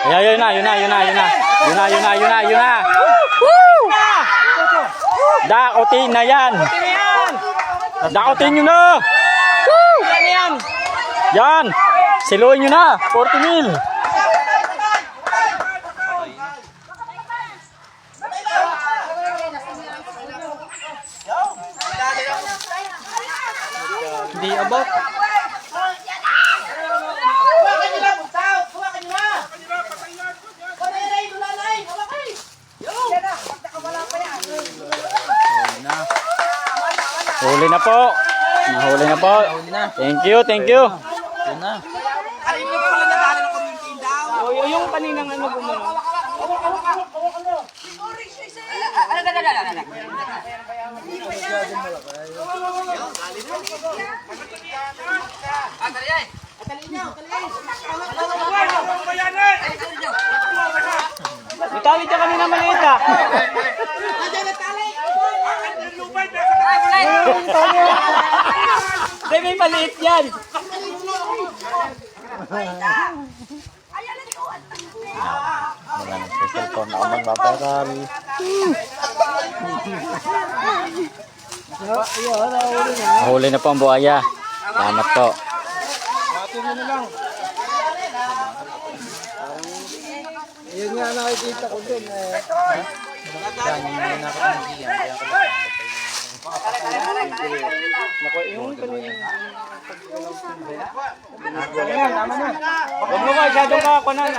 Ayan, yun na. Woo! Dakotin na yan. Dakotin nyo na. Woo! Yan. Siluin nyo na. 40 mil. Hindi abot. Huli na po. Nahuli na po. Thank you. Yun na. Yung kaninang ano gumano. Itali ka kanina maliit ah. Hindi, may maliit yan. Wala na sa cellphone na ako magpaparal. Huli na po ang buhaya. Salamat po. Yun nga nakikita ko dun. Huwag mo ka, masyadong kakakunan.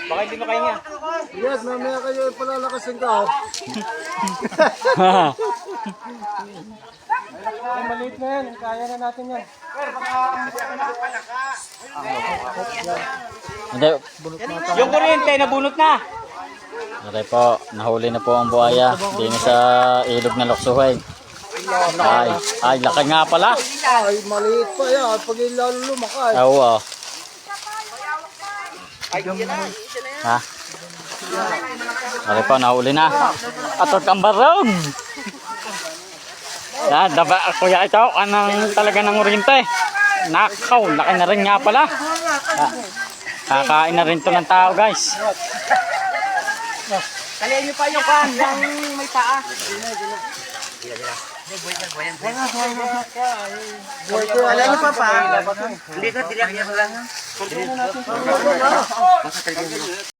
Baka hindi makahinga. Yes, mamaya kayo palalakasin ka. Maliit na yan, kaya na natin yan. Hindi. Yung kuryente, nabunot na. Okay po. Nahuli na po ang buhaya. Hindi na sa ilog na Loksuhay. Ay, laki nga pala. Ay, maliit pa yan. Pag lalo lumakay. Oo. Ha? Okay po, nahuli na. Atot ang barong. Yan, daba kuya ito. Anong talaga ng kuryente. Nakaw, laki na rin nga pala. Kakain na rin to ng tao, guys. Kalian nyo pa yung kan, yung may paa. Kalian nyo pa. Hindi ka, tila.